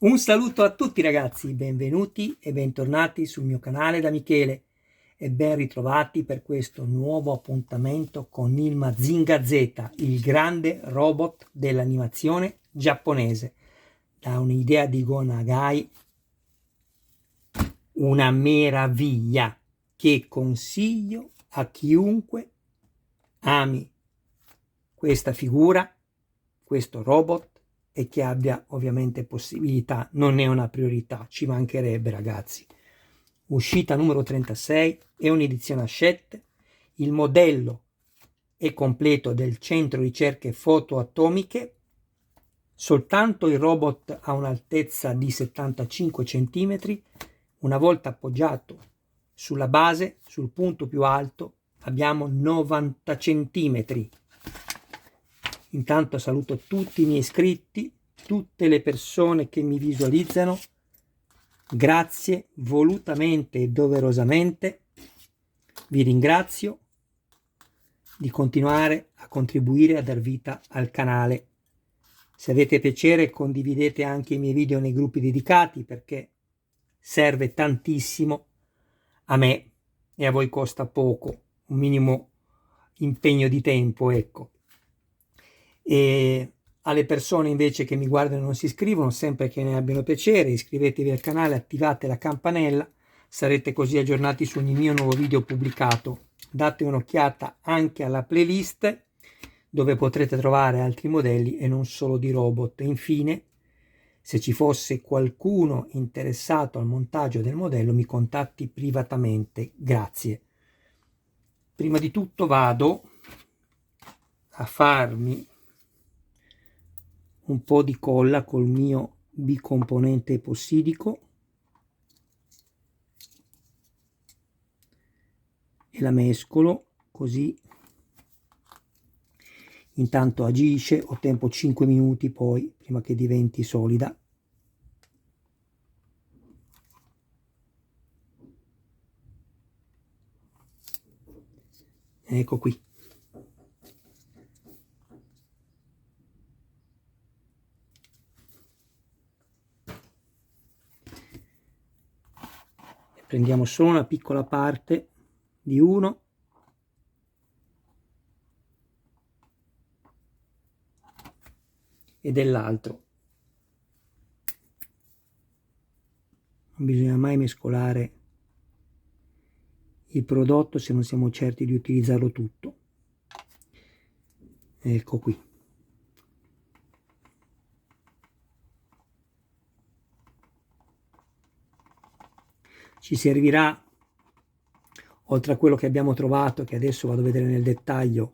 Un saluto a tutti ragazzi, benvenuti e bentornati sul mio canale da Michele e ben ritrovati per questo nuovo appuntamento con il Mazinga Z, il grande robot dell'animazione giapponese. Da un'idea di Go Nagai, una meraviglia che consiglio a chiunque ami questa figura, questo robot, e che abbia ovviamente possibilità. Non è una priorità, ci mancherebbe ragazzi. Uscita numero 36, è un'edizione a 7, il modello è completo del centro ricerche fotoatomiche, soltanto il robot ha un'altezza di 75 cm, una volta appoggiato sulla base, sul punto più alto, abbiamo 90 cm. Intanto saluto tutti i miei iscritti, tutte le persone che mi visualizzano. Grazie volutamente e doverosamente. Vi ringrazio di continuare a contribuire a dar vita al canale. Se avete piacere condividete anche i miei video nei gruppi dedicati, perché serve tantissimo a me e a voi costa poco, un minimo impegno di tempo, ecco. E alle persone invece che mi guardano e non si iscrivono, sempre che ne abbiano piacere, iscrivetevi al canale, attivate la campanella, sarete così aggiornati su ogni mio nuovo video pubblicato. Date un'occhiata anche alla playlist dove potrete trovare altri modelli e non solo di robot. E infine, se ci fosse qualcuno interessato al montaggio del modello, mi contatti privatamente. Grazie. Prima di tutto vado a farmi un po' di colla col mio bicomponente epossidico e la mescolo così. Intanto agisce, ho tempo 5 minuti poi prima che diventi solida. Ecco qui. Prendiamo solo una piccola parte di uno e dell'altro. Non bisogna mai mescolare il prodotto se non siamo certi di utilizzarlo tutto. Ecco qui. Ci servirà, oltre a quello che abbiamo trovato, che adesso vado a vedere nel dettaglio,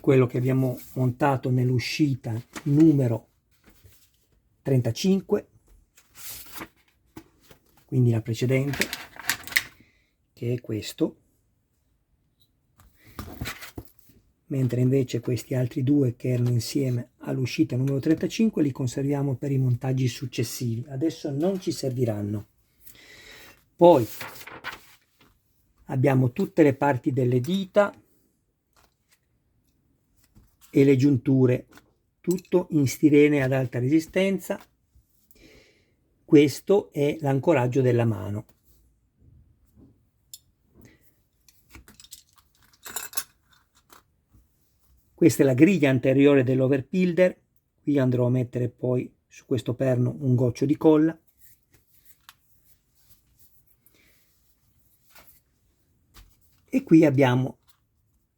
quello che abbiamo montato nell'uscita numero 35, quindi la precedente, che è questo, mentre invece questi altri due che erano insieme all'uscita numero 35 li conserviamo per i montaggi successivi. Adesso non ci serviranno. Poi abbiamo tutte le parti delle dita e le giunture, tutto in stirene ad alta resistenza. Questo è l'ancoraggio della mano. Questa è la griglia anteriore dell'overbuilder. Qui andrò a mettere poi su questo perno un goccio di colla. E qui abbiamo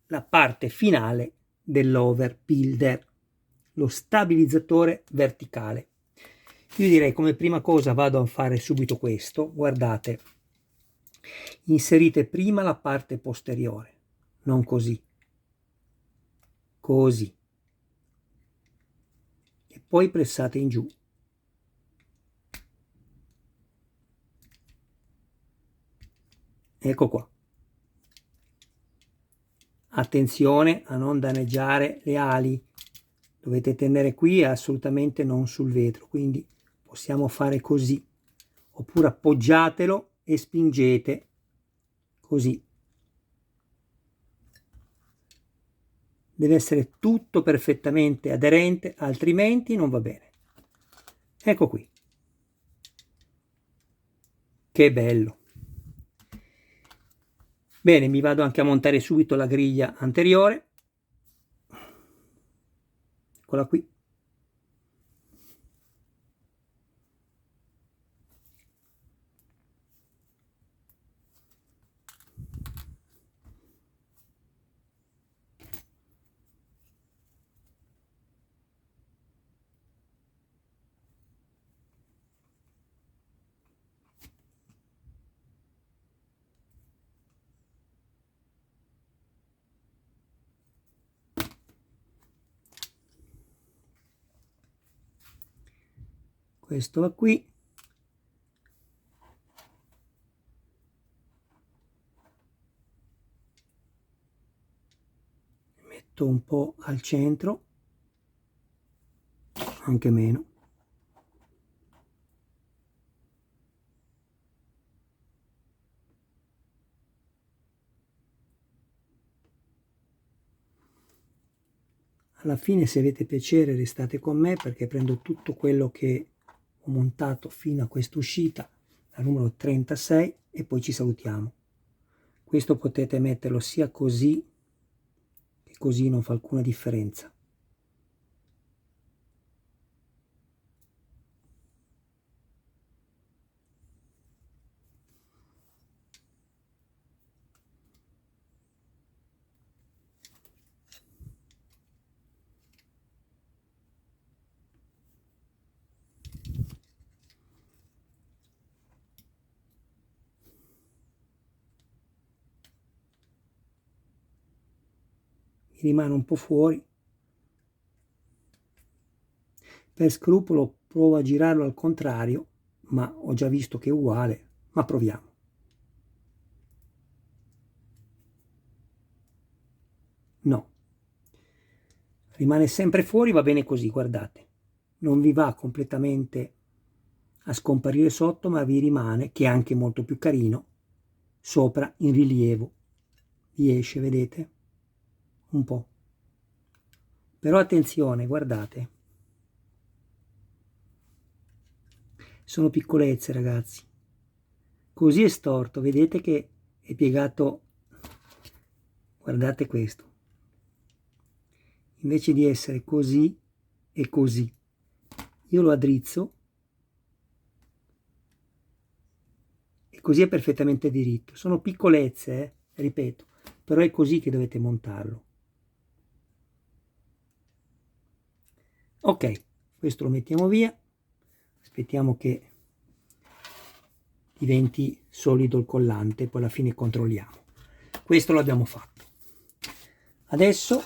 la parte finale dell'overbuilder, lo stabilizzatore verticale. Io direi come prima cosa vado a fare subito questo. Guardate, inserite prima la parte posteriore, non così, così, e poi pressate in giù. Ecco qua. Attenzione a non danneggiare le ali, dovete tenere qui e assolutamente non sul vetro, quindi possiamo fare così, oppure appoggiatelo e spingete così. Deve essere tutto perfettamente aderente, altrimenti non va bene. Ecco qui. Che bello. Bene, mi vado anche a montare subito la griglia anteriore. Eccola qui. Questo va qui. Metto un po' al centro, anche meno. Alla fine, se avete piacere, restate con me, perché prendo tutto quello che ho montato fino a questa uscita, la numero 36, e poi ci salutiamo. Questo potete metterlo sia così che così, non fa alcuna differenza. Mi rimane un po' fuori. Per scrupolo provo a girarlo al contrario, ma ho già visto che è uguale, ma proviamo. No, rimane sempre fuori, va bene così, guardate. Non vi va completamente a scomparire sotto, ma vi rimane, che è anche molto più carino, sopra in rilievo. Vi esce, vedete? Un po'. Però attenzione, guardate. Sono piccolezze, ragazzi. Così è storto, vedete che è piegato. Guardate questo. Invece di essere così e così, io lo addrizzo e così è perfettamente diritto. Sono piccolezze, ripeto, però è così che dovete montarlo. Ok, questo lo mettiamo via, aspettiamo che diventi solido il collante, poi alla fine controlliamo. Questo l'abbiamo fatto. Adesso,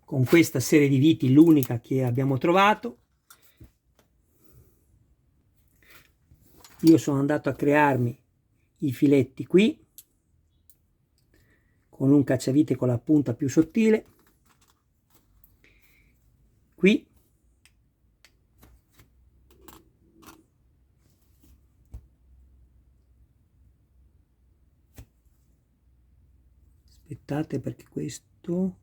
con questa serie di viti, l'unica che abbiamo trovato, io sono andato a crearmi i filetti qui con un cacciavite con la punta più sottile, qui aspettate, perché questo,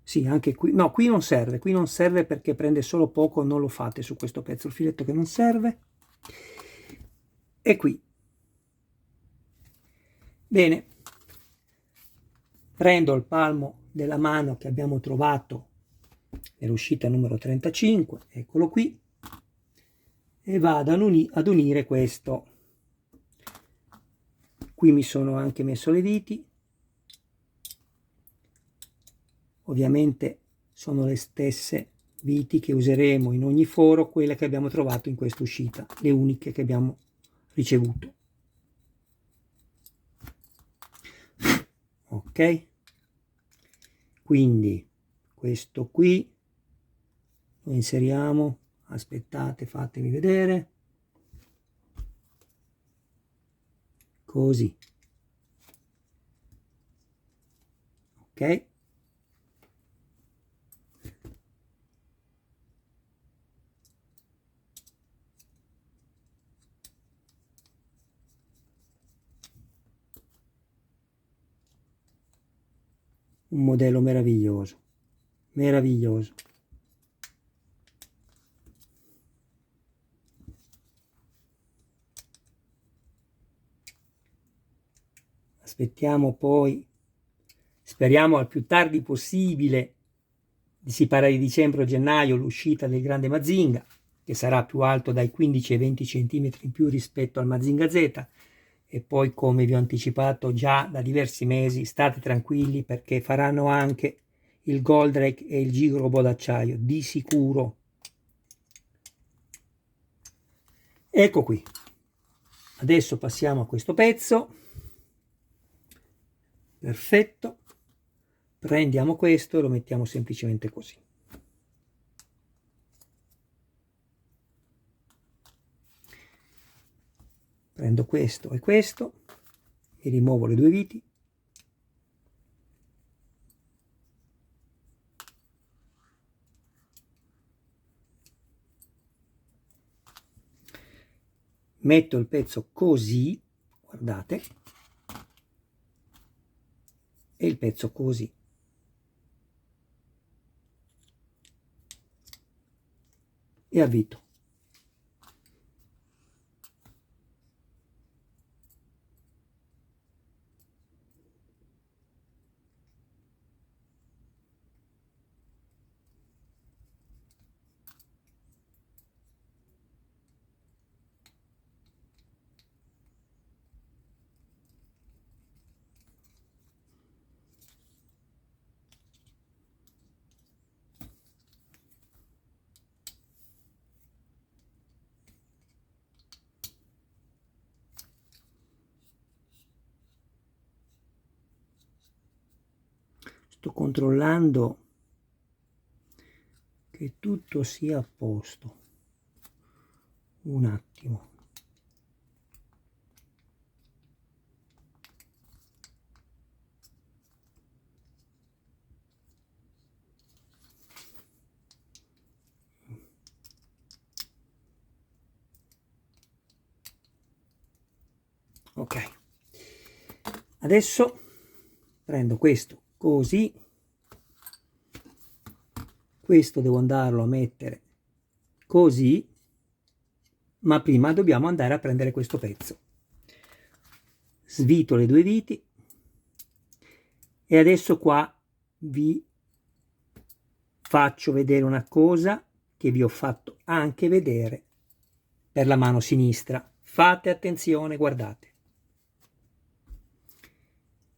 sì, anche qui, no, qui non serve perché prende solo poco, non lo fate su questo pezzo, il filetto che non serve, e qui. Bene, prendo il palmo della mano che abbiamo trovato nell'uscita numero 35, eccolo qui, e vado ad unire questo. Qui mi sono anche messo le viti, ovviamente sono le stesse viti che useremo in ogni foro, quelle che abbiamo trovato in questa uscita, le uniche che abbiamo ricevuto. Ok, quindi questo qui lo inseriamo, aspettate, fatemi vedere, così, ok, un modello meraviglioso, meraviglioso. Aspettiamo poi, speriamo al più tardi possibile, si parla di dicembre o gennaio, l'uscita del grande Mazinga, che sarà più alto dai 15 ai 20 cm in più rispetto al Mazinga Z. E poi, come vi ho anticipato già da diversi mesi, state tranquilli perché faranno anche il Goldrake e il Gigrobo d'acciaio, di sicuro. Ecco qui. Adesso passiamo a questo pezzo. Perfetto. Prendiamo questo e lo mettiamo semplicemente così. Prendo questo e questo, mi rimuovo le due viti. Metto il pezzo così, guardate, e il pezzo così. E avvito. Sto controllando che tutto sia a posto. Un attimo. Ok. Adesso prendo questo così. Questo devo andarlo a mettere così, ma prima dobbiamo andare a prendere questo pezzo. Svito le due viti e adesso qua vi faccio vedere una cosa che vi ho fatto anche vedere per la mano sinistra. Fate attenzione, guardate.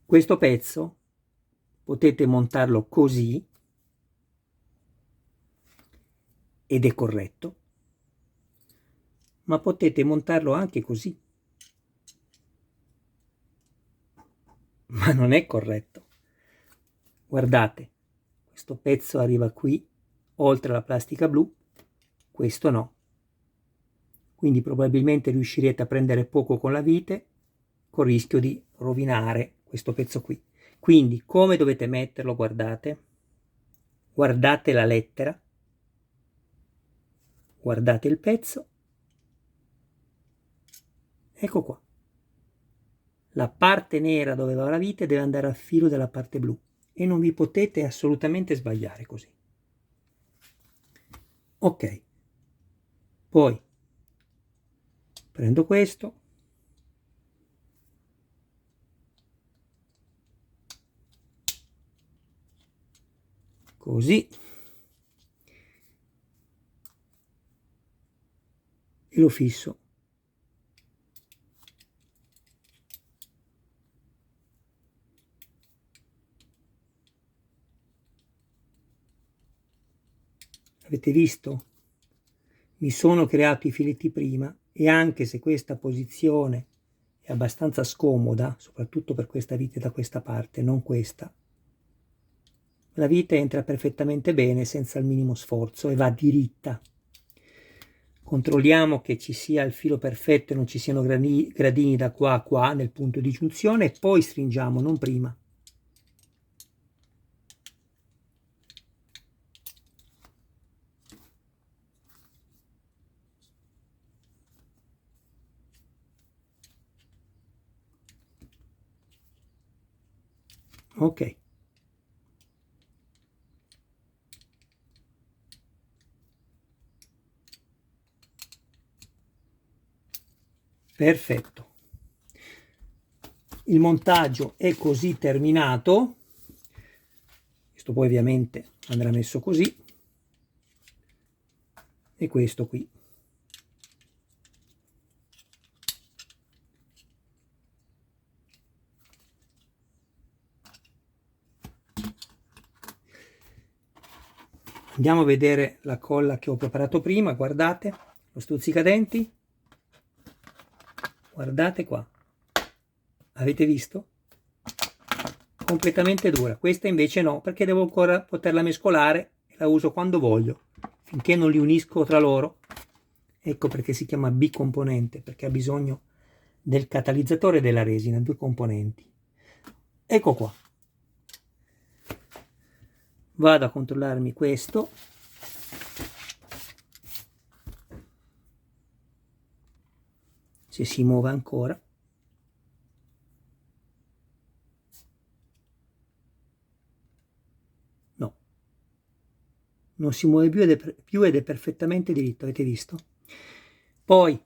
Questo pezzo potete montarlo così ed è corretto, ma potete montarlo anche così, ma non è corretto. Guardate, questo pezzo arriva qui, oltre la plastica blu, questo no. Quindi probabilmente riuscirete a prendere poco con la vite, con il rischio di rovinare questo pezzo qui. Quindi come dovete metterlo, guardate, guardate la lettera, guardate il pezzo, ecco qua. La parte nera dove va la vite deve andare al filo della parte blu e non vi potete assolutamente sbagliare così. Ok, poi prendo questo, così, e lo fisso. Avete visto? Mi sono creato i filetti prima e anche se questa posizione è abbastanza scomoda, soprattutto per questa vite da questa parte, non questa, la vite entra perfettamente bene senza il minimo sforzo e va diritta. Controlliamo che ci sia il filo perfetto e non ci siano gradini da qua a qua nel punto di giunzione e poi stringiamo, non prima. Ok. Perfetto. Il montaggio è così terminato. Questo poi ovviamente andrà messo così. E questo qui. Andiamo a vedere la colla che ho preparato prima, guardate, lo stuzzicadenti, guardate qua, avete visto? Completamente dura, questa invece no, perché devo ancora poterla mescolare e la uso quando voglio, finché non li unisco tra loro. Ecco perché si chiama bicomponente, perché ha bisogno del catalizzatore e della resina, due componenti. Ecco qua. Vado a controllarmi questo. Se si muove ancora. No. Non si muove più ed è perfettamente diritto, avete visto? Poi,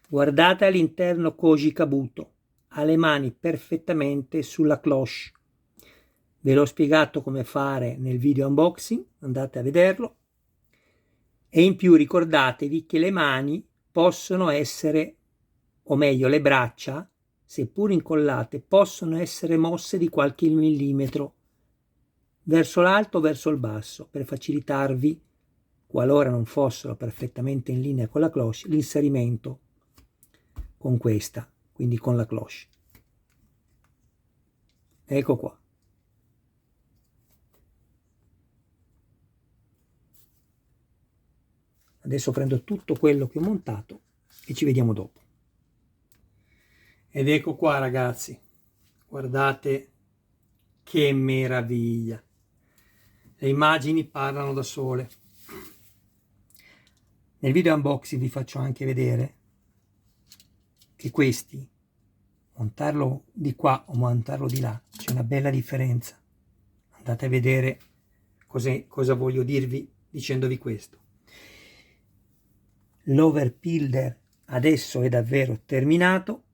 guardate all'interno Koji Kabuto, ha le mani perfettamente sulla cloche. Ve l'ho spiegato come fare nel video unboxing, andate a vederlo. E in più ricordatevi che le mani possono essere, o meglio le braccia, seppur incollate, possono essere mosse di qualche millimetro verso l'alto o verso il basso per facilitarvi, qualora non fossero perfettamente in linea con la cloche, l'inserimento con questa, quindi con la cloche. Ecco qua. Adesso prendo tutto quello che ho montato e ci vediamo dopo. Ed ecco qua ragazzi, guardate che meraviglia. Le immagini parlano da sole. Nel video unboxing vi faccio anche vedere che questi, montarlo di qua o montarlo di là, c'è una bella differenza. Andate a vedere cosa voglio dirvi dicendovi questo. L'overpilder adesso è davvero terminato.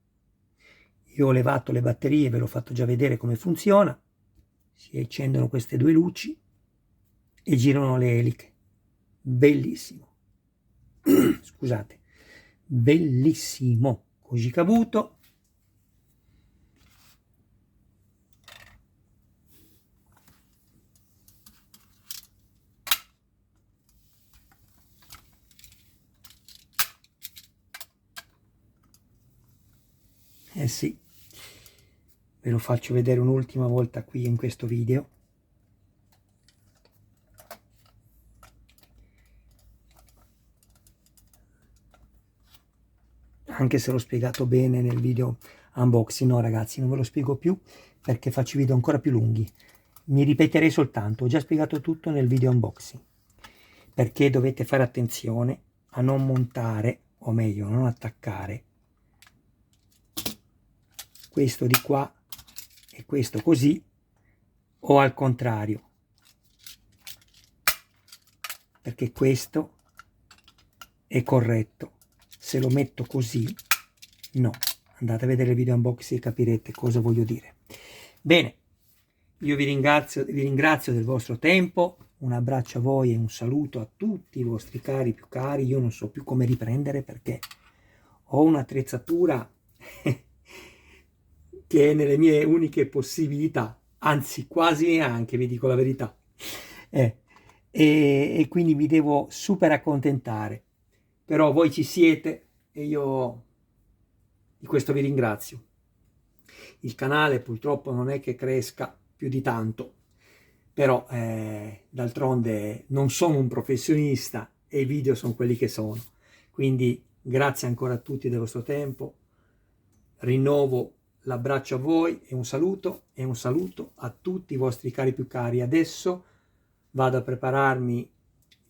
Io ho levato le batterie, ve l'ho fatto già vedere come funziona. Si accendono queste due luci e girano le eliche. Bellissimo. Scusate. Bellissimo. Koji Kabuto. Eh sì, ve lo faccio vedere un'ultima volta qui in questo video. Anche se l'ho spiegato bene nel video unboxing, no ragazzi, non ve lo spiego più perché faccio video ancora più lunghi. Mi ripeterei soltanto, ho già spiegato tutto nel video unboxing, perché dovete fare attenzione a non montare, o meglio, non attaccare questo di qua e questo così, o al contrario, perché questo è corretto. Se lo metto così, no. Andate a vedere il video unboxing e capirete cosa voglio dire. Bene, io vi ringrazio del vostro tempo, un abbraccio a voi e un saluto a tutti i vostri cari più cari. Io non so più come riprendere perché ho un'attrezzatura che è nelle mie uniche possibilità, anzi quasi neanche, vi dico la verità. E quindi mi devo super accontentare. Però voi ci siete e io di questo vi ringrazio. Il canale purtroppo non è che cresca più di tanto, però d'altronde non sono un professionista e i video sono quelli che sono. Quindi grazie ancora a tutti del vostro tempo, rinnovo l'abbraccio a voi e un saluto a tutti i vostri cari più cari. Adesso vado a prepararmi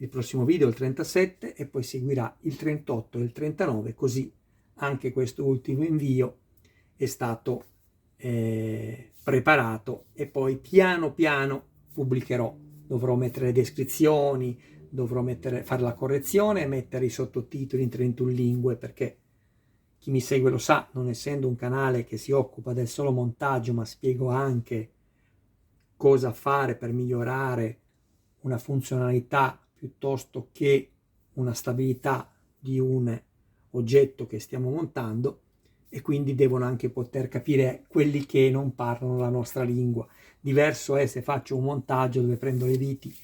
il prossimo video, il 37, e poi seguirà il 38 e il 39, così anche questo ultimo invio è stato preparato e poi piano piano pubblicherò. Dovrò mettere le descrizioni, dovrò fare la correzione e mettere i sottotitoli in 31 lingue perché chi mi segue lo sa, non essendo un canale che si occupa del solo montaggio, ma spiego anche cosa fare per migliorare una funzionalità piuttosto che una stabilità di un oggetto che stiamo montando, e quindi devono anche poter capire quelli che non parlano la nostra lingua. Diverso è se faccio un montaggio dove prendo le viti,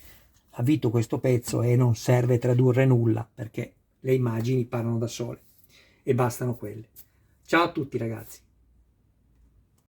avvito questo pezzo e non serve tradurre nulla perché le immagini parlano da sole e bastano quelle. Ciao a tutti ragazzi.